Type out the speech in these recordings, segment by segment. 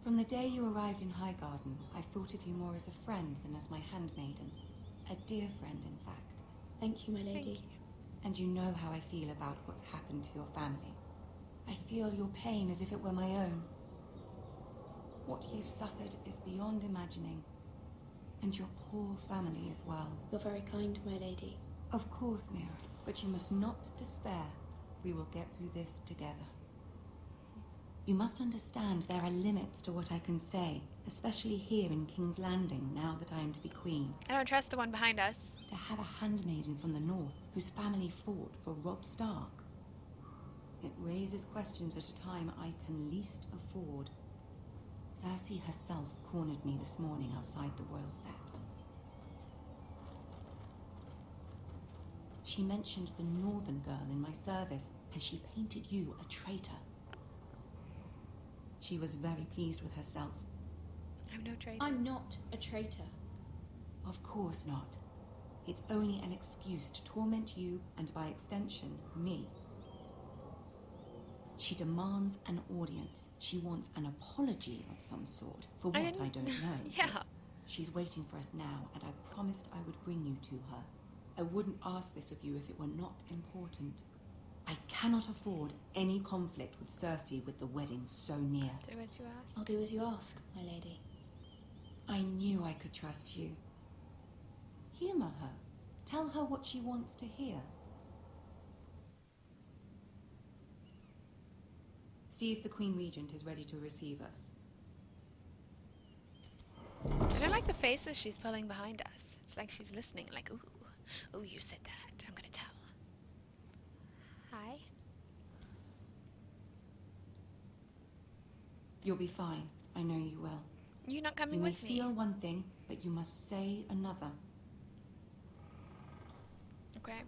From the day you arrived in Highgarden, I've thought of you more as a friend than as my handmaiden. A dear friend, in fact. Thank you, my lady. Thank you. And you know how I feel about what's happened to your family. I feel your pain as if it were my own. What you've suffered is beyond imagining. And your poor family as well. You're very kind, my lady. Of course, Mira, but you must not despair. We will get through this together. You must understand there are limits to what I can say, especially here in King's Landing, now that I am to be queen. I don't trust the one behind us. To have a handmaiden from the north whose family fought for Robb Stark. It raises questions at a time I can least afford. Cersei herself cornered me this morning outside the Royal Sept. She mentioned the northern girl in my service, and she painted you a traitor. She was very pleased with herself. I'm no traitor. I'm not a traitor. Of course not. It's only an excuse to torment you, and by extension, me. She demands an audience. She wants an apology of some sort. For what, I don't know. Yeah. She's waiting for us now, and I promised I would bring you to her. I wouldn't ask this of you if it were not important. I cannot afford any conflict with Cersei with the wedding so near. Do as you ask. I'll do as you ask, my lady. I knew I could trust you. Humor her. Tell her what she wants to hear. See if the Queen Regent is ready to receive us. I don't like the faces she's pulling behind us. It's like she's listening, like, ooh, oh, you said that. I'm gonna tell. Hi. You'll be fine. I know you will. You're not coming You may with me. feel one thing, but you must say another. Okay.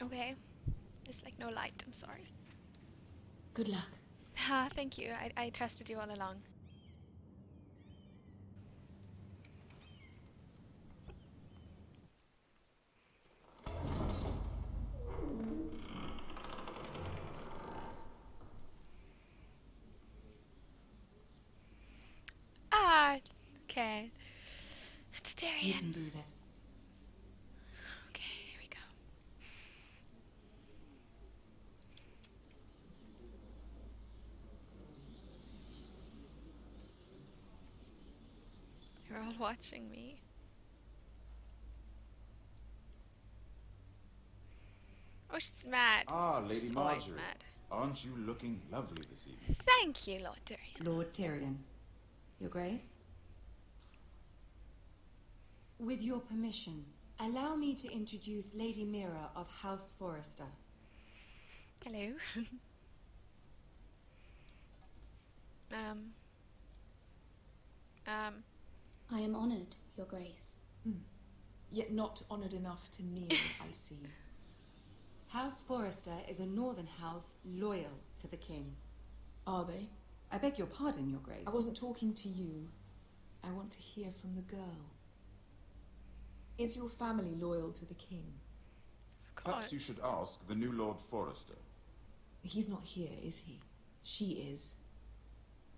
Okay. It's like no light. I'm sorry. Good luck. Ah, thank you. I trusted you all along. Ah, okay. It's You Tyrion. can do this. Okay, here we go. You're all watching me. Oh, she's mad. Ah, Lady She's always Marjorie. mad. Aren't you looking lovely this evening? Thank you, Lord Tyrion. Lord Tyrion. Your Grace? With your permission, allow me to introduce Lady Mira of House Forrester. Hello. I am honored, Your Grace. Yet not honored enough to kneel, I see. House Forrester is a northern house loyal to the king. Are they? I beg your pardon, Your Grace. I wasn't talking to you. I want to hear from the girl. Is your family loyal to the king? of Perhaps course. you should ask the new Lord Forrester. He's not here, is he? She is.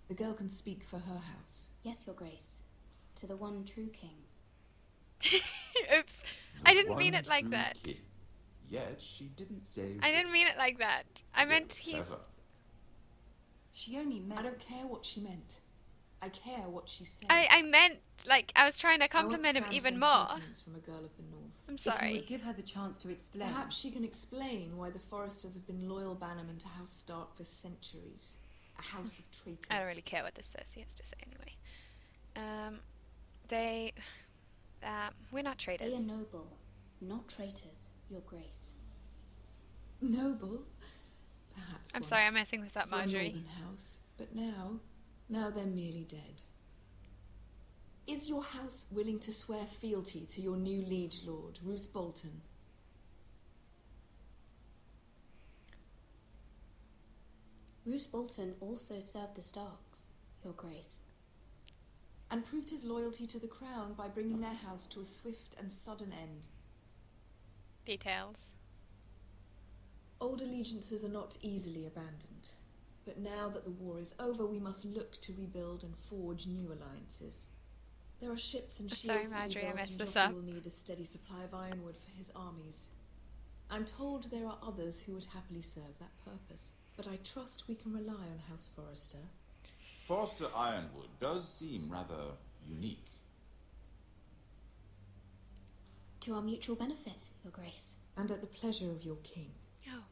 The girl can speak for her house. Yes, Your Grace. To the one true king. Oops. I didn't One mean it like true that. king. Yet she didn't say. I didn't mean it like that. I meant he's... Clever. She only meant... I don't care what she meant. I care what she said. I meant, like, I was trying to I won't compliment him stand even for more. impertinence from a girl of the north. I'm If you sorry. would give her the chance to explain. Perhaps she can explain why the Forresters have been loyal bannermen to House Stark for centuries. A house of traitors. I don't really care what this says. He has to say anyway. We're not traitors. They are noble, not traitors, Your Grace. Noble? Perhaps I'm sorry, I'm once, messing this up, for a Marjorie. northern house, but now they're merely dead. Is your house willing to swear fealty to your new liege lord, Roose Bolton? Roose Bolton also served the Starks, Your Grace. And proved his loyalty to the crown by bringing their house to a swift and sudden end. Details. Old allegiances are not easily abandoned, but But now that the war is over, we must look to rebuild and forge new alliances. There are ships and Sorry, shields to be Marjorie, I built, messed and this Joffrey up. will need a steady supply of ironwood for his armies. I'm told there are others who would happily serve that purpose, but I trust we can rely on House Forrester. Forrester Ironwood does seem rather unique. To our mutual benefit, Your Grace. And at the pleasure of your king. Oh.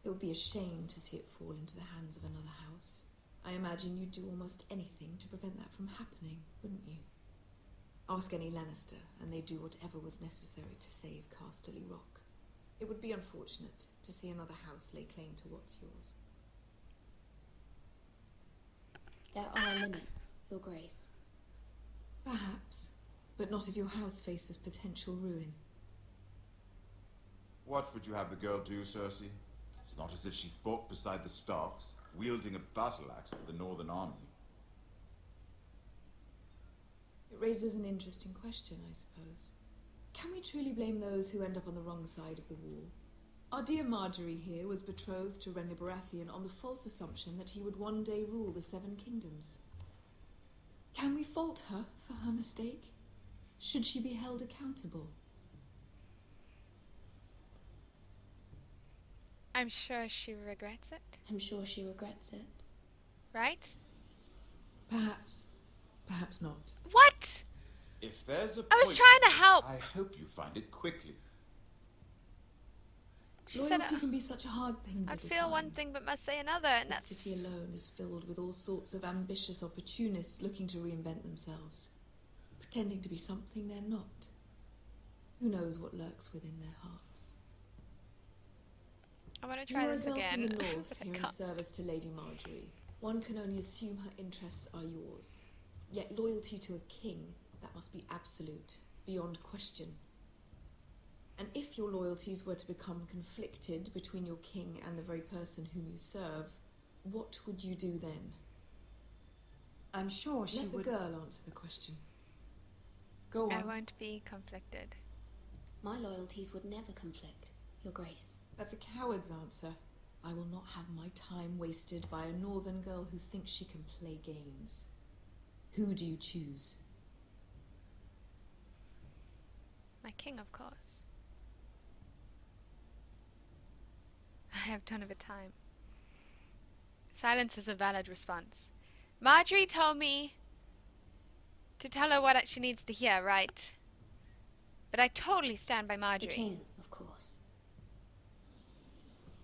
It would be a shame to see it fall into the hands of another house. I imagine you'd do almost anything to prevent that from happening, wouldn't you? Ask any Lannister, and they'd do whatever was necessary to save Casterly Rock. It would be unfortunate to see another house lay claim to what's yours. There are limits, Your Grace. Perhaps, but not if your house faces potential ruin. What would you have the girl do, Cersei? It's not as if she fought beside the Starks, wielding a battle axe for the Northern Army. It raises an interesting question, I suppose. Can we truly blame those who end up on the wrong side of the war? Our dear Marjorie here was betrothed to Renly Baratheon on the false assumption that he would one day rule the Seven Kingdoms. Can we fault her for her mistake? Should she be held accountable? I'm sure she regrets it. I'm sure she regrets it. Right? Perhaps. Perhaps not. What? If there's a I was point trying to this, help. I hope you find it quickly. She said Loyalty can be such a hard thing to I'd define. feel one thing but must say another, and The that's... city alone is filled with all sorts of ambitious opportunists looking to reinvent themselves, pretending to be something they're not. Who knows what lurks within their hearts? I want to You try are a this girl again. from the north but I here in can't. service to Lady Marjorie. One can only assume her interests are yours. Yet loyalty to a king, that must be absolute, beyond question. And if your loyalties were to become conflicted between your king and the very person whom you serve, what would you do then? I'm sure she Let the would... girl answer the question. Go I on. won't be conflicted. My loyalties would never conflict, Your Grace. That's a coward's answer. I will not have my time wasted by a northern girl who thinks she can play games. Who do you choose? My king, of course. I have a ton of a time. Silence is a valid response. Marjorie told me to tell her what she needs to hear, right? But I totally stand by The Marjorie. king, of course.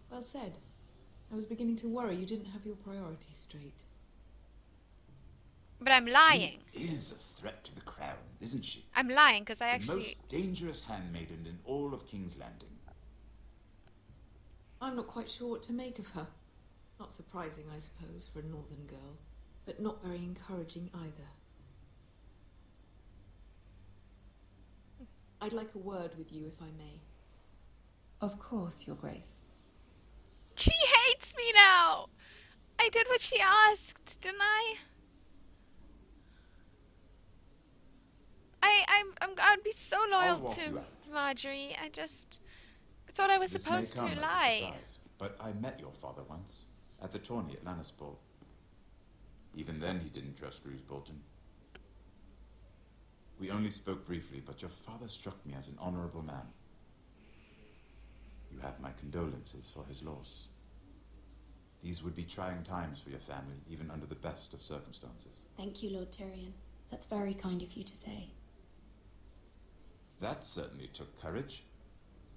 Well said. I was beginning to worry you didn't have your priorities straight. But I'm lying. She is a threat to the crown, isn't she? I'm lying because I The actually... most dangerous handmaiden in all of King's Landing. I'm not quite sure what to make of her. Not surprising, I suppose, for a northern girl, but not very encouraging either. I'd like a word with you, if I may. Of course, Your Grace. She hates me now! I did what she asked, didn't I? I'd be so I'll loyal walk to you out. Marjorie. I just thought I was This supposed may to come as a lie. surprise, but I met your father once, at the tourney at Lannisport. Even then he didn't trust Roose Bolton. We only spoke briefly, but your father struck me as an honorable man. You have my condolences for his loss. These would be trying times for your family, even under the best of circumstances. Thank you, Lord Tyrion. That's very kind of you to say. That certainly took courage.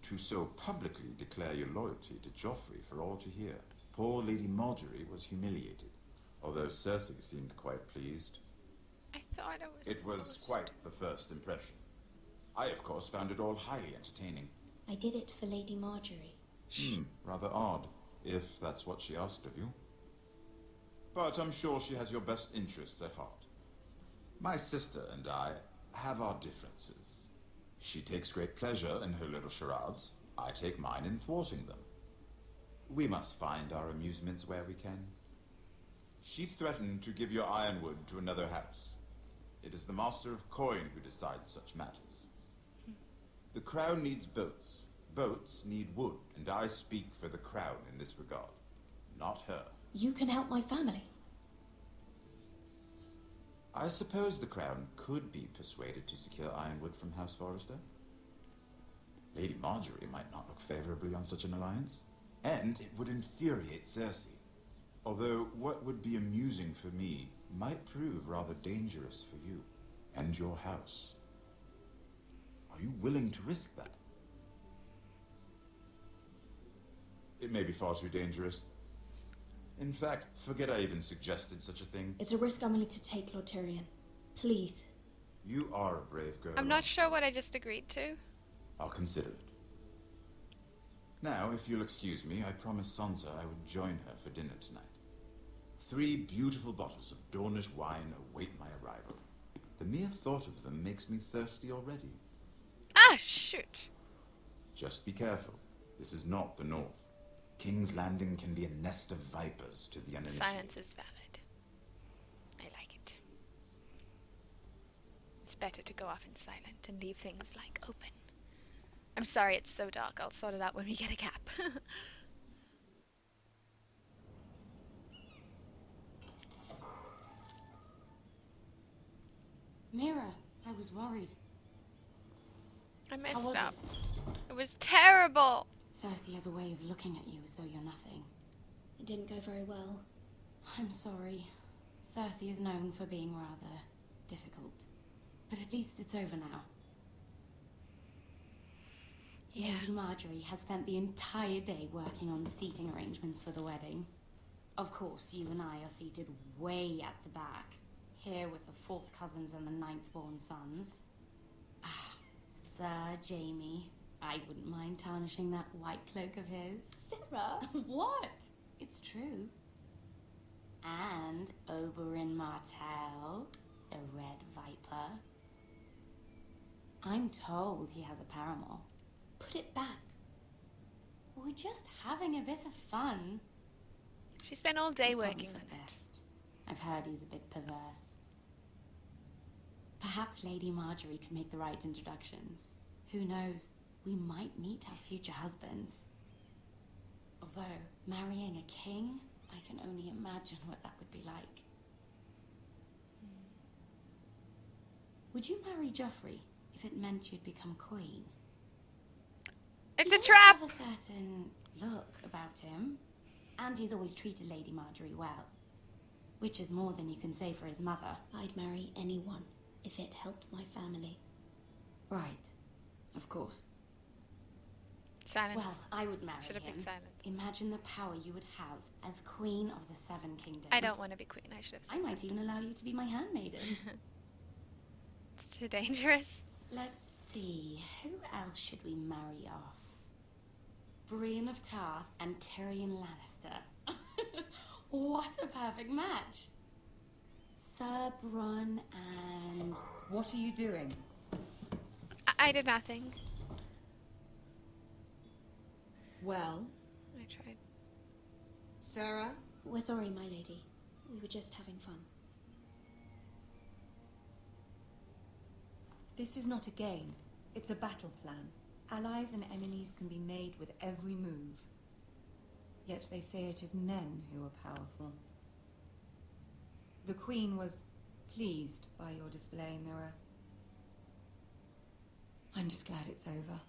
To so publicly declare your loyalty to Joffrey for all to hear. Poor Lady Marjorie was humiliated, although Cersei seemed quite pleased. I thought I was It was supposed quite the first impression. I, of course, found it all highly entertaining. I did it for Lady Marjorie. Rather odd, if that's what she asked of you. But I'm sure she has your best interests at heart. My sister and I have our differences. She takes great pleasure in her little charades. I take mine in thwarting them. We must find our amusements where we can. She threatened to give your ironwood to another house. It is the Master of Coin who decides such matters. The crown needs boats. Boats need wood, and I speak for the crown in this regard. not her. You can help my family. I suppose the Crown could be persuaded to secure Ironwood from House Forrester. Lady Marjorie might not look favorably on such an alliance, and it would infuriate Cersei. Although what would be amusing for me might prove rather dangerous for you and your house. Are you willing to risk that? It may be far too dangerous. In fact, forget I even suggested such a thing. It's a risk I'm willing to take, Lord Tyrion. Please. You are a brave girl. I'm not sure what I just agreed to. I'll consider it. Now, if you'll excuse me, I promised Sansa I would join her for dinner tonight. 3 beautiful bottles of Dornish wine await my arrival. The mere thought of them makes me thirsty already. Ah, shoot. Just be careful. This is not the North. King's Landing can be a nest of vipers to the uninitiated. Silence is valid. I like it. It's better to go off in silent and leave things, like, open. I'm sorry it's so dark. I'll sort it out when we get a cap. Mira, I was worried. I How messed was up. It was terrible. Cersei has a way of looking at you as though you're nothing. It didn't go very well. I'm sorry. Cersei is known for being rather difficult. But at least it's over now. Yeah. Lady Marjorie has spent the entire day working on seating arrangements for the wedding. Of course, you and I are seated way at the back, here with the 4th cousins and the 9th-born sons. Ah, Sir Jaime, I wouldn't mind tarnishing that white cloak of his. Sarah! What? It's true. And Oberyn Martell, the Red Viper. I'm told he has a paramour. Put it back. We're just having a bit of fun. She spent all day He's probably working for on the it. best. I've heard he's a bit perverse. Perhaps Lady Marjorie could make the right introductions. Who knows? We might meet our future husbands. Although, marrying a king, I can only imagine what that would be like. Would you marry Joffrey if it meant you'd become queen? It's He a does trap! have a certain look about him, and he's always treated Lady Marjorie well, which is more than you can say for his mother. I'd marry anyone if it helped my family. Right, of course. Silence. Well, I would marry Should have him. been silent. Imagine the power you would have as Queen of the 7 Kingdoms. I don't want to be queen. I should have I said might even allow you to be my handmaiden. It's too dangerous. Let's see, who else should we marry off? Brienne of Tarth and Tyrion Lannister. What a perfect match. Sir Bronn and... What are you doing? I did nothing. Well, I tried. Sarah? We're sorry, my lady. We were just having fun. This is not a game. It's a battle plan. Allies and enemies can be made with every move. Yet they say it is men who are powerful. The Queen was pleased by your display, Mira. I'm just glad it's over.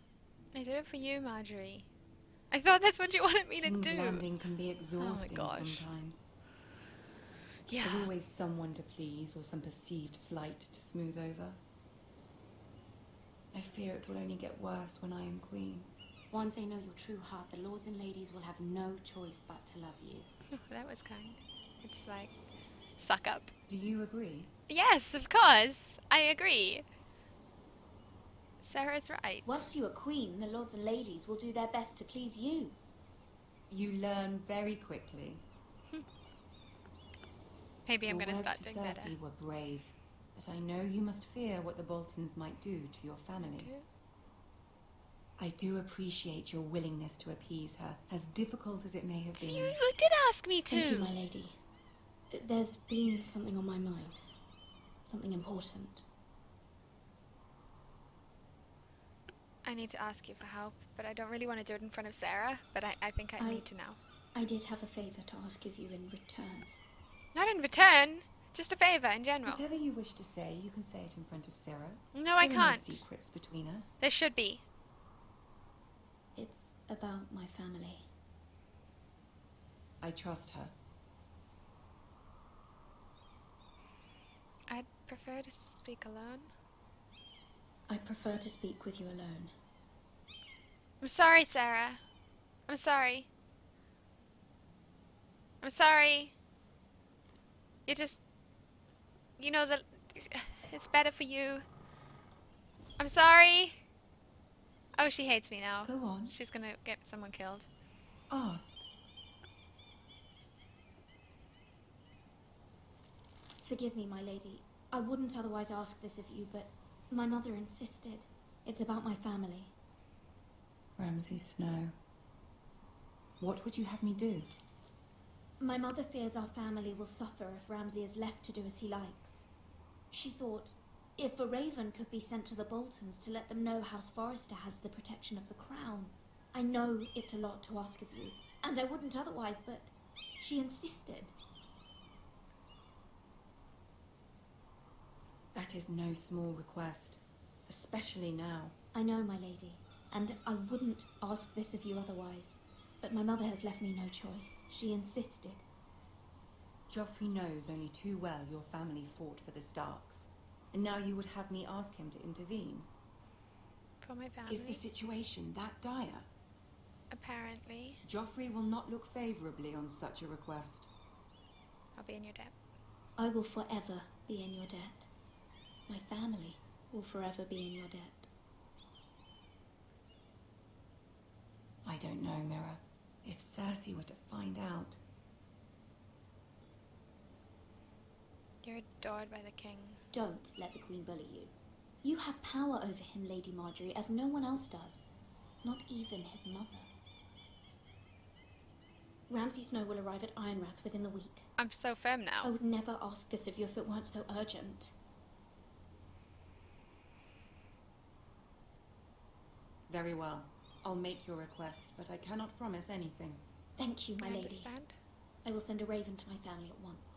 I did it for you, Marjorie. I thought that's what you wanted me to King's do. Landing can be exhausting gosh. sometimes. Yeah. There's always someone to please or some perceived slight to smooth over. I fear it will only get worse when I am queen. Once they know your true heart, the lords and ladies will have no choice but to love you. That was kind. It's like, suck up. Do you agree? Yes, of course. I agree. Sarah's right. Once you are queen, the lords and ladies will do their best to please you. You learn very quickly. Maybe I'm Your going to words start to doing better. Cersei were brave, but I know you must fear what the Boltons might do to your family. I do appreciate your willingness to appease her, as difficult as it may have been. You did ask me to. Thank you, my lady. There's been something on my mind. Something important. I need to ask you for help, but I don't really want to do it in front of Sarah, but I think I need to now. I did have a favor to ask of you in return. Not in return, just a favor in general. Whatever you wish to say, you can say it in front of Sarah. No, I There are no can't. secrets between us. There should be. It's about my family. I trust her. I'd prefer to speak alone. I prefer to speak with you alone. I'm sorry, Sarah. I'm sorry. I'm sorry. You just... You know that it's better for you. I'm sorry. Oh, she hates me now. Go on. She's gonna get someone killed. Ask. Forgive me, my lady. I wouldn't otherwise ask this of you, but my mother insisted. It's about my family. Ramsay Snow. What would you have me do? My mother fears our family will suffer if Ramsay is left to do as he likes. She thought, if a raven could be sent to the Boltons to let them know House Forrester has the protection of the crown. I know it's a lot to ask of you, and I wouldn't otherwise, but she insisted. That is no small request, especially now. I know, my lady, and I wouldn't ask this of you otherwise, but my mother has left me no choice. She insisted. Joffrey knows only too well your family fought for the Starks, and now you would have me ask him to intervene. For my family. Is the situation that dire? Apparently. Joffrey will not look favorably on such a request. I'll be in your debt. I will forever be in your debt. My family will forever be in your debt. I don't know, Mira. If Cersei were to find out... You're adored by the king. Don't let the Queen bully you. You have power over him, Lady Marjorie, as no one else does. Not even his mother. Ramsay Snow will arrive at Ironrath within the week. I'm so firm I now. would never ask this of you if it weren't so urgent. Very well. I'll make your request, but I cannot promise anything. Thank you, my I lady. understand. I will send a raven to my family at once.